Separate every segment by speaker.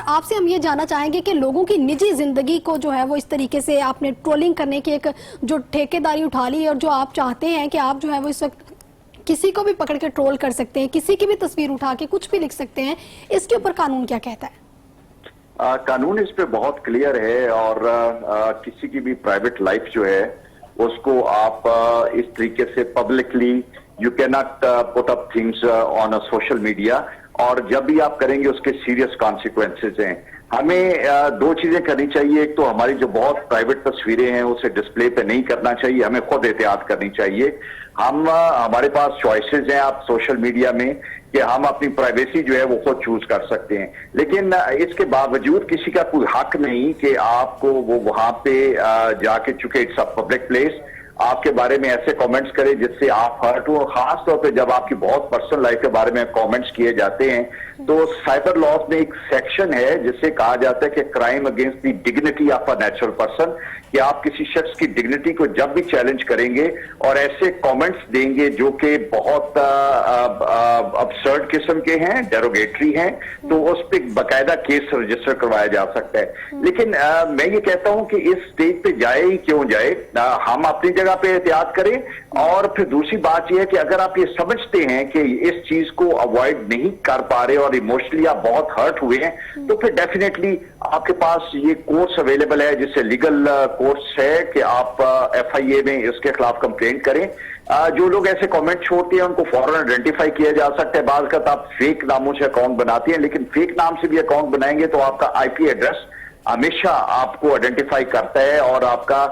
Speaker 1: آپ سے ہم یہ جاننا چاہیں گے کہ لوگوں کی نجی زندگی کو جو ہے وہ اس طریقے سے آپ نے ٹرولنگ کرنے کی ایک جو ٹھیکیداری اٹھا لی اور جو آپ چاہتے ہیں کہ آپ جو ہے وہ اس وقت کسی کو بھی پکڑ کے ٹرول کر سکتے ہیں, کسی کی بھی تصویر اٹھا کے کچھ بھی لکھ سکتے ہیں, اس کے اوپر قانون کیا کہتا ہے؟
Speaker 2: قانون اس پہ بہت کلیئر ہے, اور کسی کی بھی پرائیویٹ لائف جو ہے اس کو آپ اس طریقے سے پبلکلی یو کی not put up things on a social media, اور جب بھی آپ کریں گے اس کے سیریس کانسیکوینسز ہیں. ہمیں دو چیزیں کرنی چاہیے. ایک تو ہماری جو بہت پرائیویٹ تصویریں ہیں اسے ڈسپلے پہ نہیں کرنا چاہیے, ہمیں خود احتیاط کرنی چاہیے. ہمارے پاس چوائسز ہیں آپ سوشل میڈیا میں کہ ہم اپنی پرائیویسی جو ہے وہ خود چوز کر سکتے ہیں, لیکن اس کے باوجود کسی کا کوئی حق نہیں کہ آپ کو وہ وہاں پہ جا کے, چونکہ اٹس اے پبلک پلیس, آپ کے بارے میں ایسے کامنٹس کرے جس سے آپ ہرٹ ہو. خاص طور پہ جب آپ کی بہت پرسنل لائف کے بارے میں کامنٹس کیے جاتے ہیں تو سائبر لاز میں ایک سیکشن ہے جس سے کہا جاتا ہے کہ crime against the dignity of a natural person, کہ آپ کسی شخص کی ڈگنیٹی کو جب بھی چیلنج کریں گے اور ایسے کامنٹس دیں گے جو کہ بہت ابسرڈ قسم کے ہیں, ڈیروگیٹری ہیں, تو اس پہ باقاعدہ کیس رجسٹر کروایا جا سکتا ہے. لیکن میں یہ کہتا ہوں کہ اس سٹیج پہ جائے ہی کیوں جائے, ہم اپنی جگہ پہ احتیاط کریں. اور پھر دوسری بات یہ ہے کہ اگر آپ یہ سمجھتے ہیں کہ اس چیز کو اوائڈ نہیں کر پا رہے اور ایموشنلی آپ بہت ہرٹ ہوئے ہیں, تو پھر ڈیفینیٹلی آپ کے پاس یہ کورس اویلیبل ہے جس سے لیگل کورس ہے کہ آپ FIA میں اس کے خلاف کمپلینٹ کریں. جو لوگ ایسے کامنٹ چھوڑتے ہیں ان کو فوراً آئیڈینٹیفائی کیا جا سکتا ہے. بعض کا آپ فیک ناموں سے اکاؤنٹ بناتے ہیں, لیکن فیک نام سے بھی اکاؤنٹ بنائیں گے تو آپ کا IP ایڈریس ہمیشہ آپ کو آئیڈینٹیفائی کرتا ہے اور آپ کا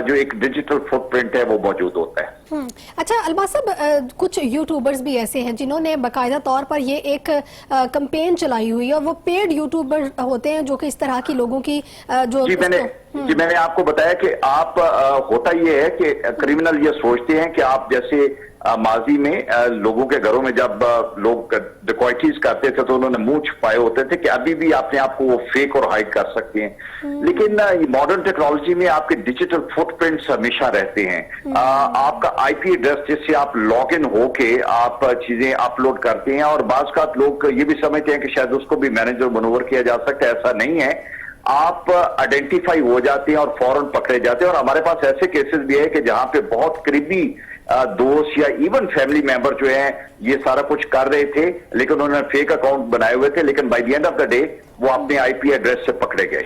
Speaker 2: جو ایک ڈیجیٹل فٹ پرنٹ ہے وہ موجود ہوتا ہے.
Speaker 1: اچھا الباز صاحب, کچھ یوٹیوبرز بھی ایسے ہیں جنہوں نے باقاعدہ طور پر یہ ایک کمپین چلائی ہوئی ہے, اور وہ پیڈ یوٹیوبر ہوتے ہیں جو کہ اس طرح کی لوگوں کی جو
Speaker 2: میں نے آپ کو بتایا کہ آپ ہوتا یہ ہے کہ کریمنل یہ سوچتے ہیں کہ آپ جیسے ماضی میں لوگوں کے گھروں میں جب لوگ ڈکوائٹیز کرتے تھے تو انہوں نے منہ چھپائے ہوتے تھے کہ ابھی بھی اپنے آپ کو وہ فیک اور ہائڈ کر سکتے ہیں. لیکن ماڈرن ٹیکنالوجی میں آپ کے ڈیجیٹل فٹ پرنٹس ہمیشہ رہتے ہیں. آپ کا IP ایڈریس جس سے آپ لاگ ان ہو کے آپ چیزیں اپلوڈ کرتے ہیں, اور بعض کا لوگ یہ بھی سمجھتے ہیں کہ شاید اس کو بھی مینیج اور منور کیا جا سکتا ہے. ایسا نہیں ہے, آپ آئیڈینٹیفائی ہو جاتے ہیں اور فوراً پکڑے جاتے ہیں. اور ہمارے پاس ایسے کیسز بھی ہے کہ جہاں پہ بہت قریبی دوست یا ایون فیملی ممبر جو ہیں یہ سارا کچھ کر رہے تھے لیکن انہوں نے فیک اکاؤنٹ بنائے ہوئے تھے, لیکن by the end of the day وہ اپنے IP ایڈریس سے پکڑے گئے.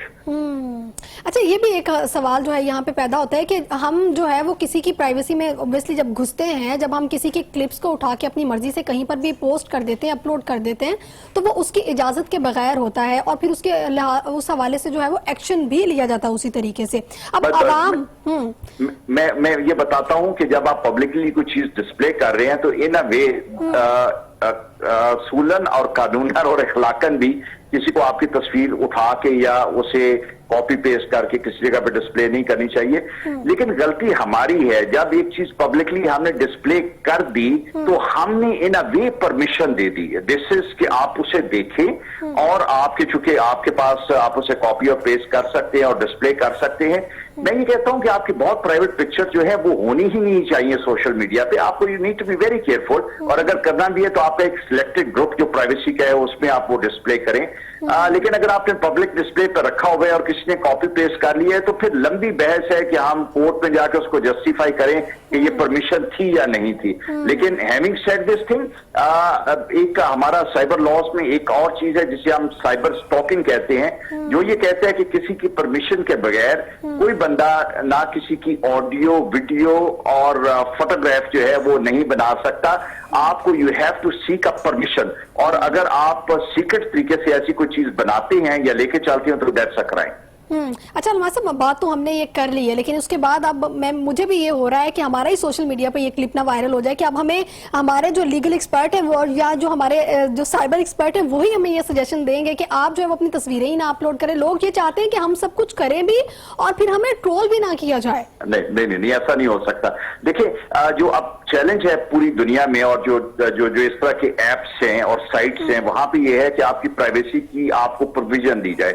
Speaker 1: اچھا یہ بھی ایک سوال جو ہے یہاں پہ پیدا ہوتا ہے کہ ہم جو ہے وہ کسی کی پرائیویسی میں اوبویسلی جب گھستے ہیں, جب ہم کسی کی کلپس کو اٹھا کے اپنی مرضی سے کہیں پر بھی پوسٹ کر دیتے ہیں, اپلوڈ کر دیتے ہیں, تو وہ اس کی اجازت کے بغیر ہوتا ہے, اور پھر اس حوالے سے جو ہے وہ ایکشن بھی لیا جاتا ہے اسی طریقے سے. اب عوام
Speaker 2: میں یہ بتاتا ہوں کہ جب آپ پبلکلی کوئی چیز ڈسپلے کر رہے ہیں تو ان اے وے اصولن اور قانوناً اور اخلاقاً بھی کسی کو آپ کی تصویر اٹھا کے یا اسے کاپی پیسٹ کر کے کسی جگہ پہ ڈسپلے نہیں کرنی چاہیے. لیکن غلطی ہماری ہے, جب ایک چیز پبلکلی ہم نے ڈسپلے کر دی تو ہم نے ان اے وے پرمیشن دے دی. دس از کہ آپ اسے دیکھیں, اور آپ کے چونکہ آپ کے پاس آپ اسے کاپی اور پیسٹ کر سکتے ہیں اور ڈسپلے کر سکتے ہیں. میں یہ کہتا ہوں کہ آپ کی بہت پرائیویٹ پکچر جو ہے وہ ہونی ہی نہیں چاہیے سوشل میڈیا پہ. آپ کو you need to be very careful, اور اگر کرنا بھی ہے تو آپ کا ایک سلیکٹڈ گروپ جو پرائیویسی کا ہے اس میں آپ وہ ڈسپلے کریں. لیکن اگر آپ نے پبلک ڈسپلے پہ رکھا ہوا ہے اور کسی نے کاپی پیسٹ کر لیا ہے تو پھر لمبی بحث ہے کہ ہم کورٹ میں جا کے اس کو جسٹیفائی کریں کہ یہ پرمیشن تھی یا نہیں تھی. لیکن ہیونگ سیڈ دس تھنگ, ایک ہمارا سائبر لاز میں ایک اور چیز ہے جسے ہم سائبر اسٹاکنگ کہتے ہیں, جو یہ کہتے ہیں کہ کسی کی پرمیشن کے بغیر کوئی بندہ نہ کسی کی آڈیو, ویڈیو اور فوٹوگراف جو ہے وہ نہیں بنا سکتا. آپ کو you have to seek up permission, اور اگر آپ سیکرٹ طریقے سے ایسی کوئی چیز بناتے ہیں یا لے کے چلتے ہیں تو دیٹس اے کرائم.
Speaker 1: اچھا الباز صاحب, بات تو ہم نے یہ کر لی ہے, لیکن اس کے بعد اب مجھے بھی یہ ہو رہا ہے کہ ہمارا ہی سوشل میڈیا پہ یہ کلپ نہ وائرل ہو جائے کہ اب ہمیں ہمارے جو لیگل ایکسپرٹ ہیں وہ یا جو ہمارے جو سائبر ایکسپرٹ ہیں وہی ہمیں یہ سجیشن دیں گے کہ آپ جو ہے وہ اپنی تصویریں ہی نہ اپلوڈ کریں. لوگ یہ چاہتے ہیں کہ ہم سب کچھ کریں بھی اور پھر ہمیں ٹرول بھی نہ کیا جائے.
Speaker 2: نہیں, ایسا نہیں ہو سکتا. دیکھیں جو اب چیلنج ہے پوری دنیا میں, اور جو اس طرح کے ایپس ہیں اور سائٹس ہیں وہاں پہ یہ ہے کہ آپ کی پرائیویسی کی آپ کو پروویژن دی جائے.